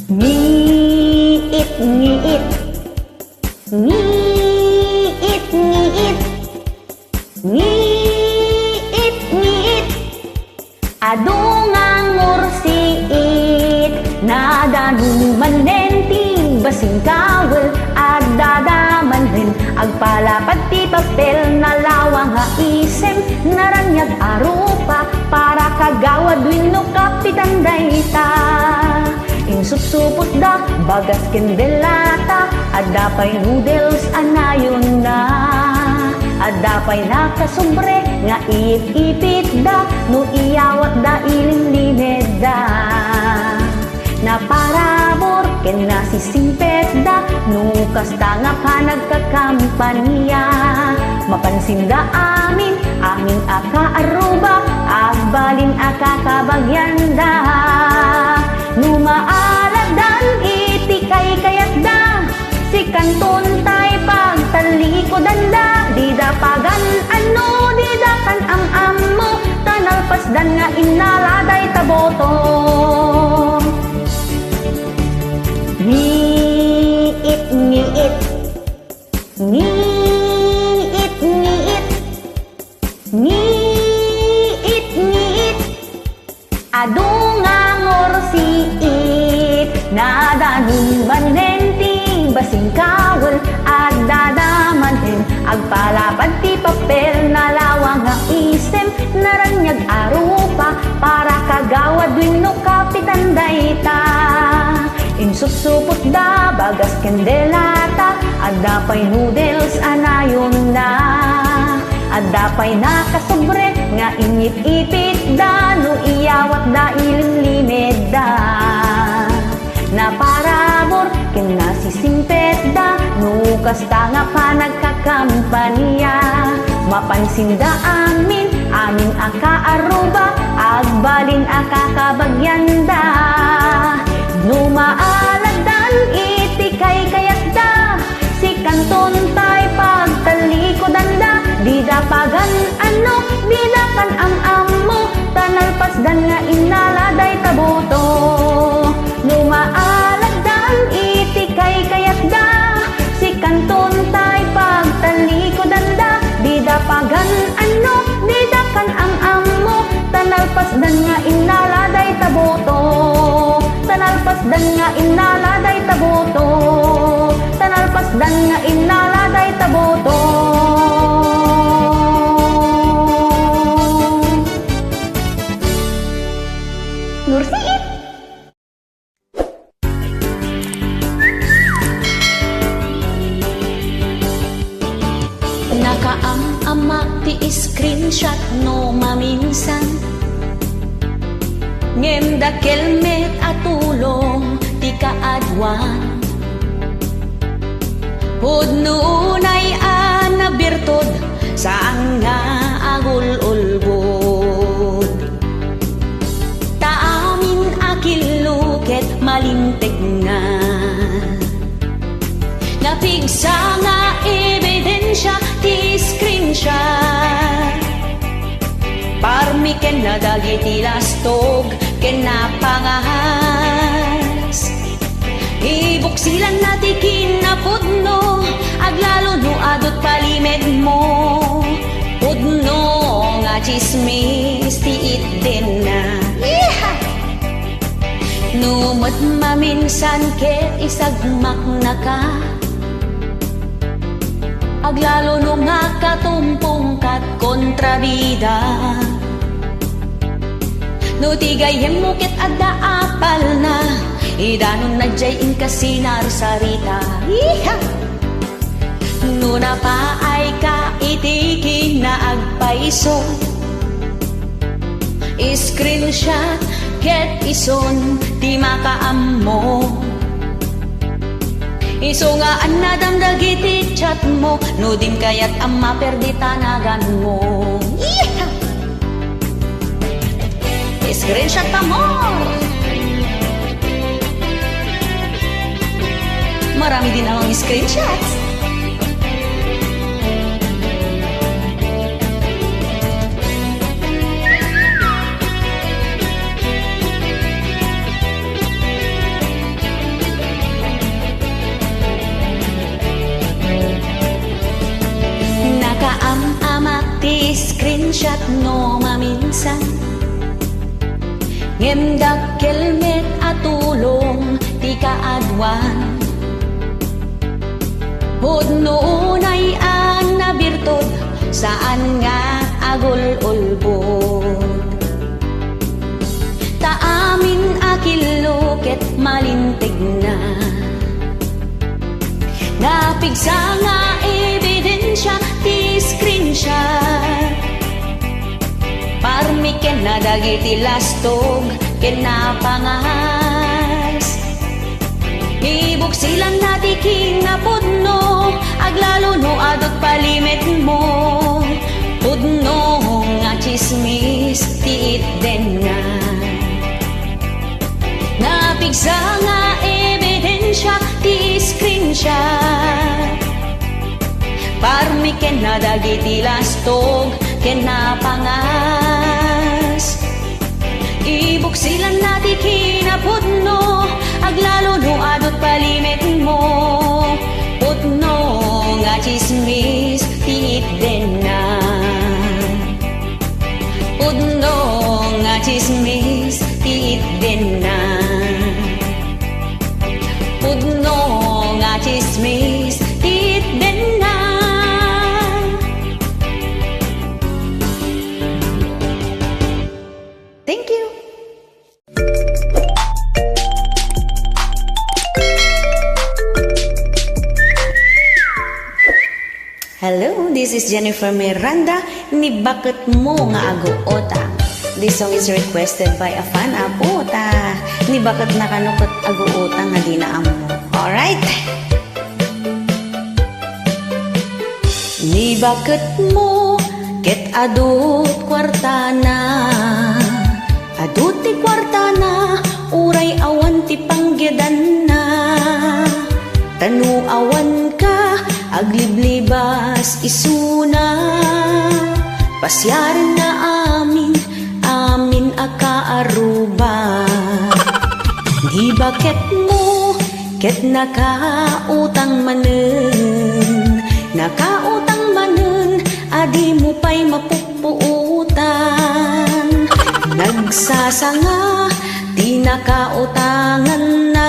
Ngiit, ngiit, ngiit, ngiit, ngiit, ngiit, adungang ngursiit, nadanuman nenting basing kawel, adadaman rin, agpalapad ti papel, nalawang nga isem, naranyag arupa, para kagawad wino kapitan dayta. Insupsupot da, bagas kendelata, adapay noodles anayon na. Adapay nakasubre, nga iip-ipit da, no iyawat da ilimlimed da. Na parabor, ken nasisimpet da, no kasta nga pa nagkakampanya. Mapansin da amin, aming aka-aruba, agbalin aka-kabagyan da. Numaaladan iti kay kayat da, si kanton tay pagtalikodan da. Di da pagan ano, di da kan am mo, tanalpasdan nga inaladay taboto. Ngiit, ngiit, ngiit, ngiit, ngiit, ngiit, adungang ngursiit, nadanuman nenting basing kawel, adadaman din, agpalapad ti papel, nalawang nga isem, naranyag arupa, para kagawad wino kapitan dayta. Insupsupot da, bagas kendelata, adapay noodles anayon na. Adapay nakasubre, nga inyip-ipit da, no iyawat da ilimlimed da. Na parabor, ken nasisimpet da, no kasta nga pa nagkakampanya. Mapansin da amin, aming aka-aruba, agbalin akakabagyan da. Numaaladan iti kay kayat da, si kanton tay pagtalikodan da. Di da pagan ano, di da kan am mo, tanalpasdan nga inaladay taboto. Numaaladan iti kay kayat da, si kanton tay pagtalikodan da. Di da pagan ano, di da kan am mo, tanalpasdan nga inaladay taboto. Tanalpasdan nga inaladay taboto, tanalpasdan nga inaladay taboto. Ngursiit! Nakaam-ama ti screenshot no maminsan, ngem da kelmet atulong ti kaadwan. Pudnunay anabirtod saan nga agul-ulbod. Taamin akiluket malintek nga, napigsa nga ebidensya ti screenshot. Parmi ken na dagiti lastog, ken napangahas. Ibuksilan na ti kinapudno, aglalo no adot palimed mo. Pudno nga chismis ti itten na. Numot maminsan ket isagmak na ka, aglalo no nga katumpong kat kontrabida. No tigayem mo ket adda apal na, idanon na jay inkasinar sarita. No napaay ka itikin na agpaiso, screenshot ket ison ti makaam mo. Iso nga anadamdag iti chat mo, no din kayat ang maperdi tanagan mo. Screenshot ka mo! Marami din akong screenshots. screenshot no maminsan. Ngem dakkelmet atulong ti kaadwan. Hudno ay ang nabirtod saan nga agul-ulbod. Taamin akilokit malintig na. Napigsa nga ebidensya ti screenshot. Parmi ken na dagiti lastog ken napangas. Ibuksilan na ti kinapudno aglalo no adot palimit mo. Pudno nga chismis ti itden na. Napigsa nga ebidensya ti screenshot. Parmi ken na dagiti lastog ken napangas. Ibuksilan na ti kinapudno aglalo no adot palimit mo. Pudno nga chismis ti itden na. Pudno nga chismis ti itden na. Pudno nga chismis ti itden na. Thank you. Hello, this is Jennifer Miranda ni Bakit Mo Nga Aguota. This song is requested by a fan aputa ni Bakit Nakanukot Aguota nga dinaam mo. Alright? Ni bakit mo ket adut kwartana. Adut ti kwartana uray awan ti panggedan na. Tanu awan ka agliblibas isuna. Pasyarin na amin akaaruba. Di bakit mo ket nakautang manen. Nakautang manen adi mo pa'y mapupuutan. Nagsasanga di nakautangan na.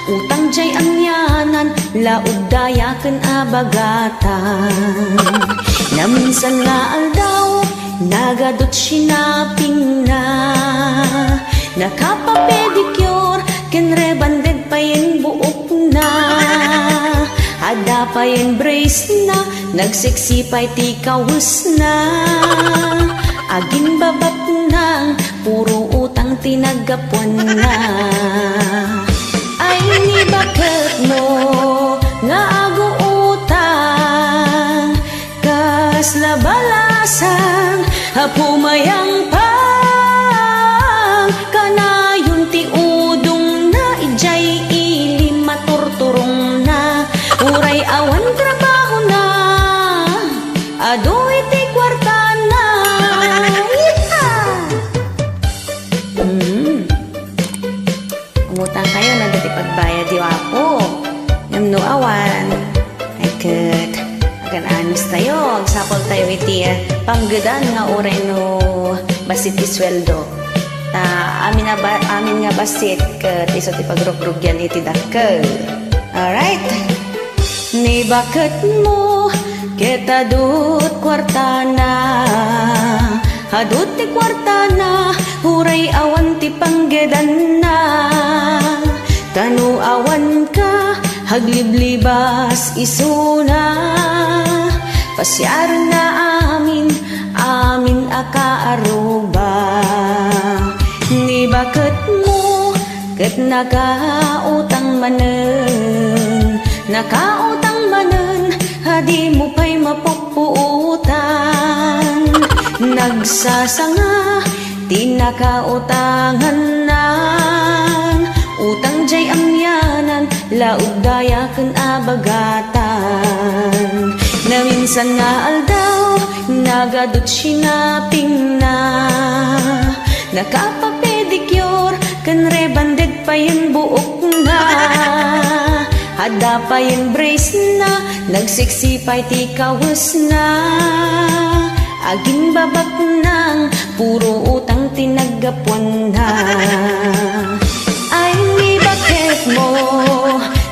Utang jay amyanan laud dayaken abagatan. Na minsan nga aldaw nagadot sinaping na. Nakapapedicure ken rebanded pa yen buok na. Ada pa yen brace na nagseksipay ti kawus na. Aging babat nang puro utang tinagapon na. Ay ni bakit mo nga aguutang kas labalasan pumayang pang kanayon ti udong na ijay ili maturturong na. Uray awan trabaho na adoy ti kwarta na. Umutang kayo na dati pagbayad di wapo. Namno awan ay ket agan anis tayo agsapol tayo iti panggedan nga uray no basit ti sweldo. Amin nga basit ket iso ti pagrogrugyan iti dakkel. Alright. Ni bakit mo ket adut kwartana. Adut ti kwartana huray awan ti panggedan na. Tanu awan ka hagliblibas isuna. Pasyaran na amin akaaruba. Ni bakit mo ket nakautang manen. Nakautang manen hadi mo pa'y mapupuutan. Nagsasanga di nakautangan na. Utang jay amyanan laud dayaken abagatan. Na minsan nga aldaw nagadot sinaping na. Nakapapedicure ken rebanded pa yen buok na. Ada pa yen brace na nagsiksipay ti kawus na. aging babak ng puro utang tinagapuan na. Ay ni bakit mo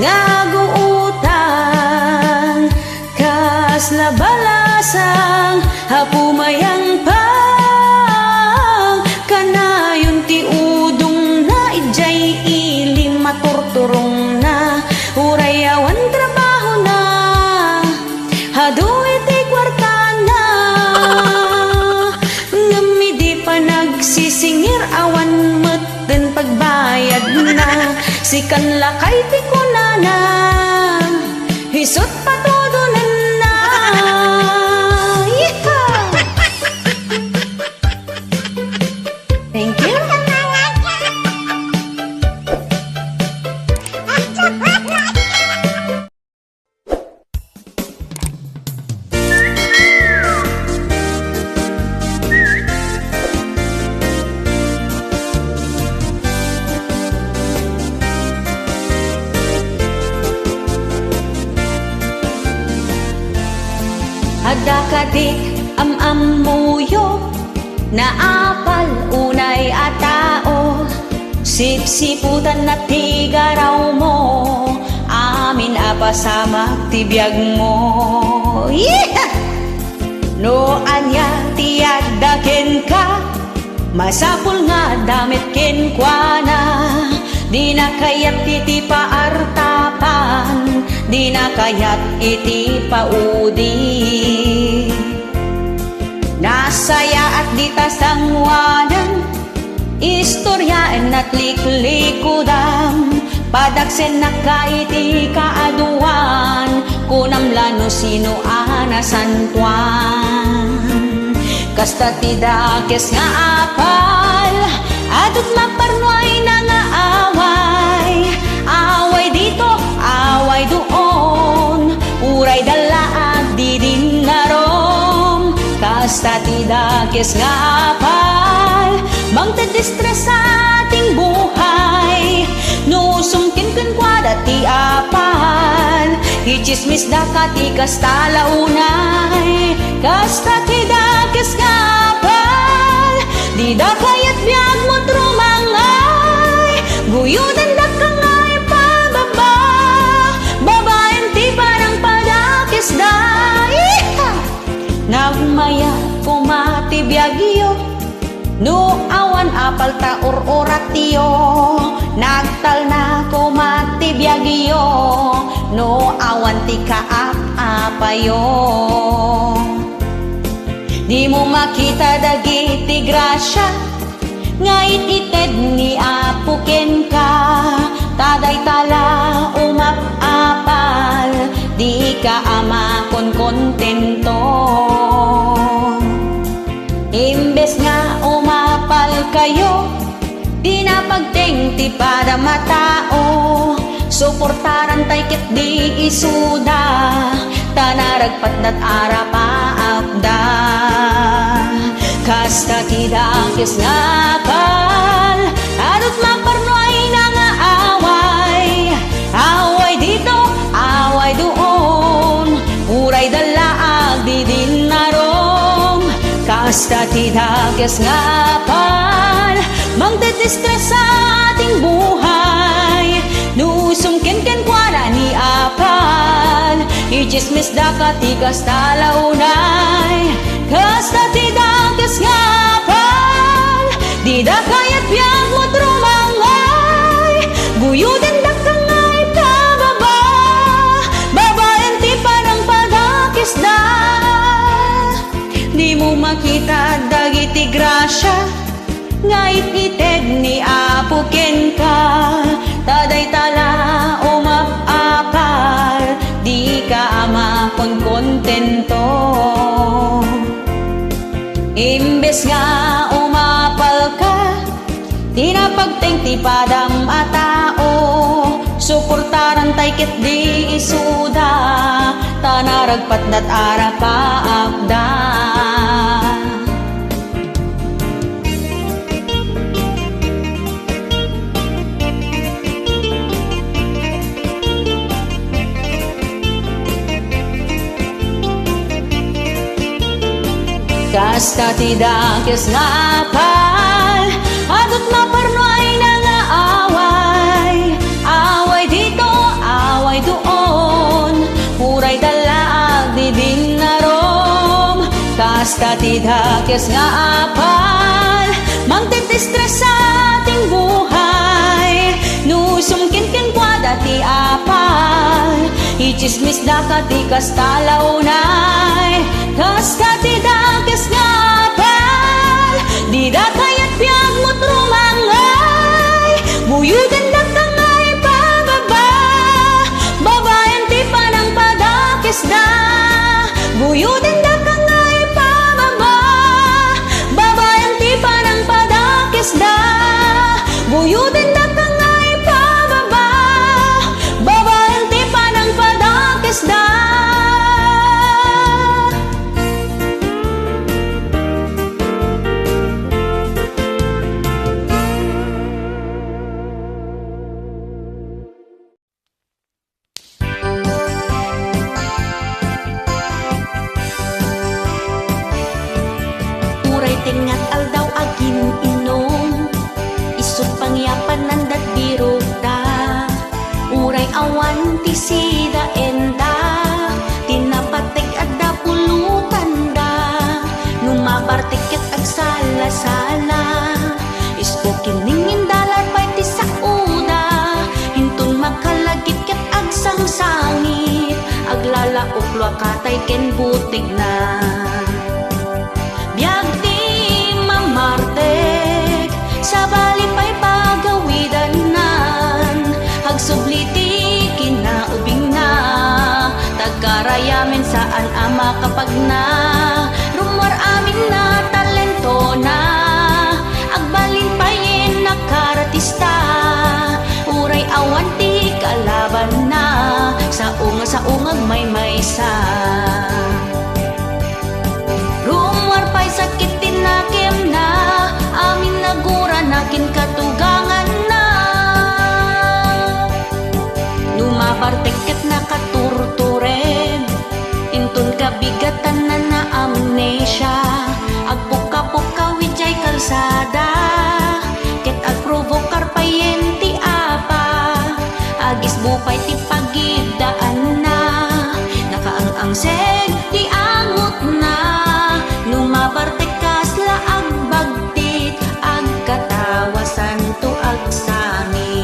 nga guutang kas labalasang hapumayang pang kanayon ti udong na ijay ilim maturturong na urayawan trabaho na hadu iti kwarta na ngami di pa nagsisingir awan meten pagbayad na sikan lakay ti kunana hisot patudunan na. Yeehaw! Thank you. Adda kadik am-amuyo na apal unay atao sipsiputan na tigaraw mo amin apasamak tibiyag mo. Yeah! No anya tiyadaken ka masapul nga damit ken kuana di na kayat iti paartapan di na kayat iti paudi nasaya at di tasangwanan istoryaan at liklikudam padaksen na kaiti kaaduan kunam lano sino anasantuan kasta tidakes nga apal adut maparnuay na nga away dito away doon uray dalaag di din narom kasta tidakes nga apal mangtedistress sa ating buhay no sumkin ken kwada ti apal ichismis da kati kasta launay kasta tidakes nga apal di da kayat biag mo trumangay guyudan da kangay pababa babaen ti parang padakes da nagmaya kumati biagyo no awan apal ta or-oratiyo nagtal na kumati biagyo no awan ti kaap-apayo di mo makita dagiti grasya ngait ited ni apuken ka taday tala umap-apal di ka ama kon kontento imbes nga umapal kayo di na pagtengti para matao suportaran tay ket di isuda tanaragpat nat arapaapda kasta tidakes nga apal adut maparnoay na nga away dito away doon uray dalaag di din narom kasta tidakes nga apal mangtedistress sa ating buhay nusong ken kwara ni apal ichismis da kati kasta launay kasta tidakes nga apal di da kayat biag mo trumangay guyudan da kangay pababa babaen ti parang padakes da di mo makita dagiti grasya ngait ited ni apuken ka taday tala umap-apal di ka ama kon kontento imbes nga umapal ka di na pagtengti padam atao suportaran tay ket di isuda tanaragpat nat arapaapda. Kasta ti dakes nga apal, agot maparno ay nangaaway. Away dito, away doon, puray dalaag di din narom. Kasta ti dakes nga apal, magtitistres sa ating buhay. Nusumkin kwada ti apal, ichismis da ka ti kastalaunay. Kasta ti dakes nga apal, di da kayat piyag mo trumangay. Buyugan da ka ngay pababa, babayan ti panang padakes da. Buyugan da ka ngay pababa, babayan ti panang padakes da. Buyugan da ka ngay pababa, babayan ti panang padakes da. Tingat aldaw agin inom, isut pangyapan nandat biruta. Uray awan ti sida enda, tinapatig adda pulutan da. Numabartikit ag sala-sala, isko kiningin dalar pa'y ti sauda. Hintun makalagit ket ag sangsangit, aglalaok luakatay ken butig na. Biag ti mamartek, sa bali pa'y pagawidanan. Agsubliti kinaubing na, tagkarayamin saan ama kapag na. Rumor amin na talento na, agbalin pa'yin nakaratista. Uray awan ti kalaban na, sa ungag may maysa. Rumor pa'y sakit tinakim na, amin nagura nakin katugangan na. Numabartikit na katurturen, intun kabigatan na na amnesia. Agpuka-puka wijay kalsada, ket agprovokar payen ti apa. Agis bupay ti pagidaan na, nakaang-ang seg ti angot na. Numabartikas la agbagtit, agkatawasan to agsami.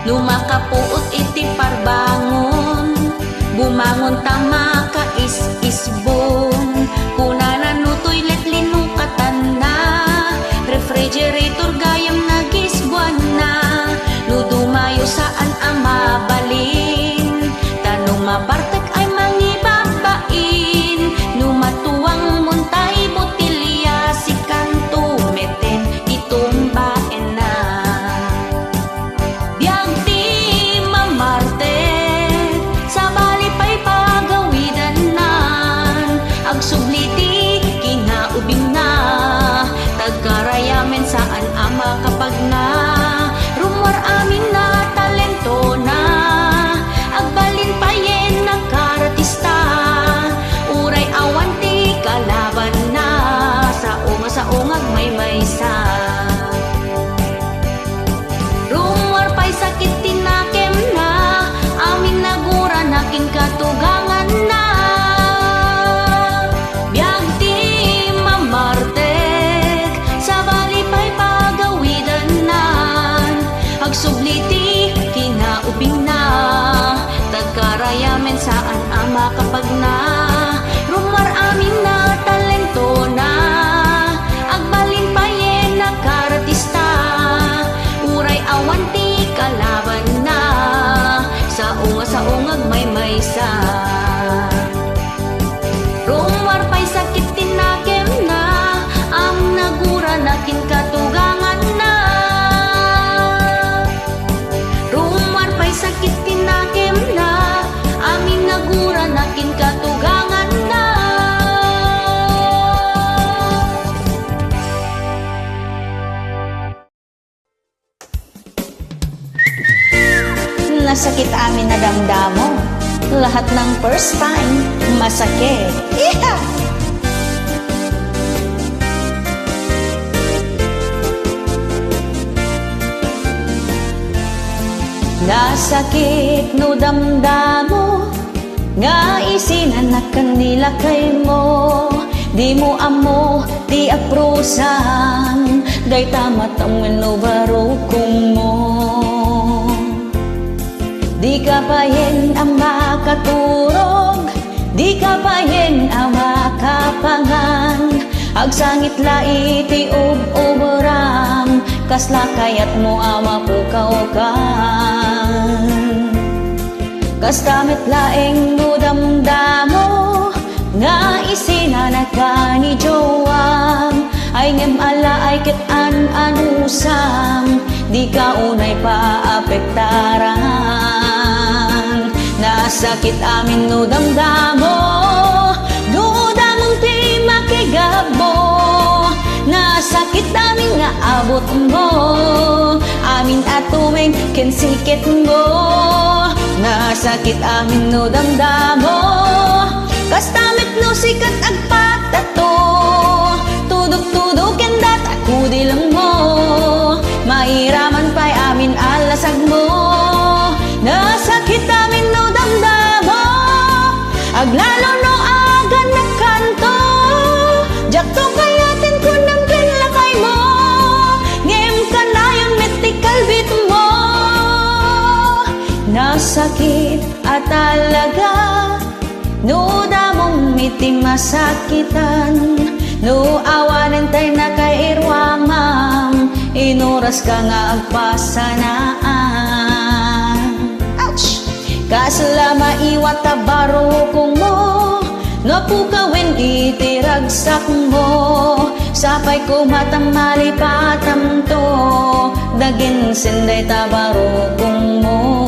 Lumakapuot iti parbangon, bumangon tama ka is-isbon. Kuna na no toilet linukatan na, refrigerator gayam nagisbuan na. No dumayo saan ang mabalin, tanong mabartek ay mangibabain. Numatuang muntay botilya, si kanto meten itumbaen na. Biag ti mamartek, sa bali pa'y pagawidanan. Agsubliti kinaubing na, tagkarayamen saan ama kapag na. Rumor amin na talento na, agbalin payen nakaratista. Uray awan ti kalaban na, sa ungag may maysa. Rumor pa'y sakit tinakem na, amin nagura nakin katugangan na. Biag ti mamartek, sa bali pa'y pagawidanan. Agsubliti kinaubing na, tagkarayamen saan ama kapag na. Rumor amin na talento na, agbalin payen nakaratista. Uray awan ti kalaban na, sa ungag may maysa. Rumor pa'y sakit tinakem na, ang nagura nakin katugangan na. Rumor pa'y sakit tinakem na, amin nagura nakin katugangan na. Nasakit amin na damdamo, lahat ng first time masakit. Yeah! Nasakit no damdamo nga isinan na kanila kay mo. Di mo amo, di aprusan, day tamat ang manubarukong mo. Di ka payen ang makaturog, di ka payen ang makapangan. Agsangit laiti ub-uburam, kasla kayat mo ang mapukaw-kan. Kastamit laeng no damdamo nga isinanak ka ni Joam. Ay ngem ala ay kit an-anusam, di ka unay paapektaran. Nasakit amin no damdamo, damong ti makigabo. Nasakit amin nga abot mo, amin at tuwing kinsikit mo. Nasakit amin no damdamo, kastamit no sikat agpatato. Tudok-tudok kendat ako di lang mo, mairaman pa'y amin alasag mo. Nasakit amin no damdamo, aglalo no agan na kanto. Jakto kayatin ko ng pinlakay mo, ngem ka na yung metikal bit mo. Nasakit at talaga, no damong miti masakitan. No awanan tayo na kay irwamam, inuras ka nga agpasanaan. Ouch! Kasla maiwat tabarukong mo, napukawin itiragsak mo. Sapay ko matamali patam to, dagin sinday tabarukong mo.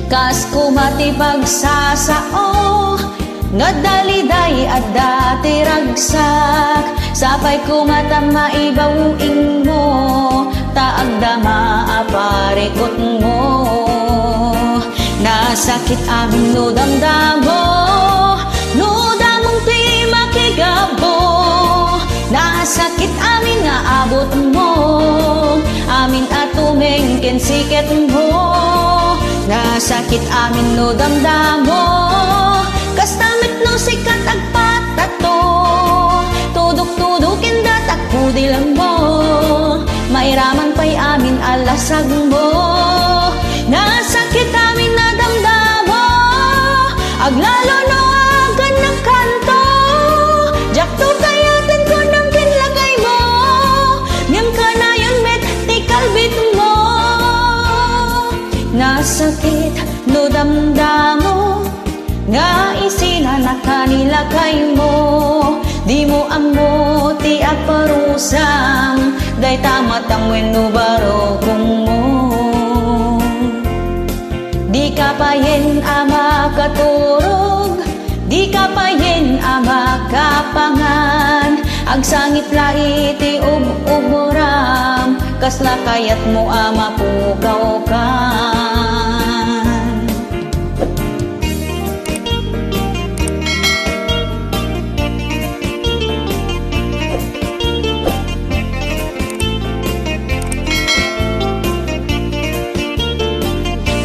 Kas kumatibag sasao, nga daliday at dati ragsak. Sapay kumatam maibawing mo, taag dama aparikot mo. Nasakit amin no damdamo, no damong ti makigabo. Nasakit amin nga abot mo, amin at tumeng kinsikit mo. Nasakit amin no damdamo, kastamit no sikat agpatato. Tudok-tudokin dat ako di lang mo, mairaman pa'y amin alasag mo. Nasakit amin na damdamo, aglalo no agan ng kanto. Jakto kayatin ko ng kinlagay mo, ngem ka na yun met tikalbit mo. Nasakit no damdamo, nga isinanak kanila kay mo. Di mo amo ti aparusam, day tamat ang wenubarokong mo. Di ka payen ama katurog, di ka payen ama kapangan. Agsangit laiti ub-uburam, kasla kayat mo ama pukaw-kan.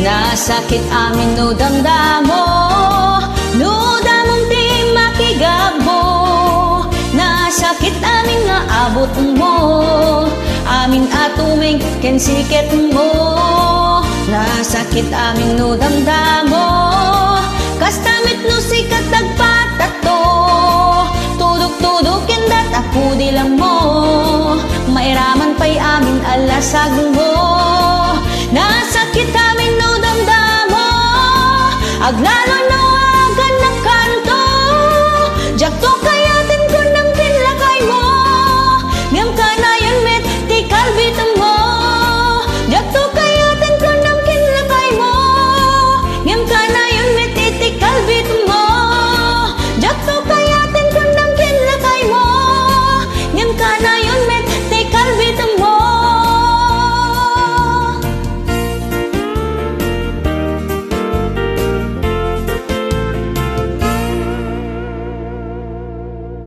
Nasakit amin no damdamo, no damong di makigabo. Nasakit amin nga abot mo, amin at tuming kinsikit mo. Nasakit amin no damdamo, kastamit no sikat agpatato. Tudok-tudok kendat ako di lang mo, mairaman pa'y amin alasag mo. Nasakit amin no damdamo, aglalo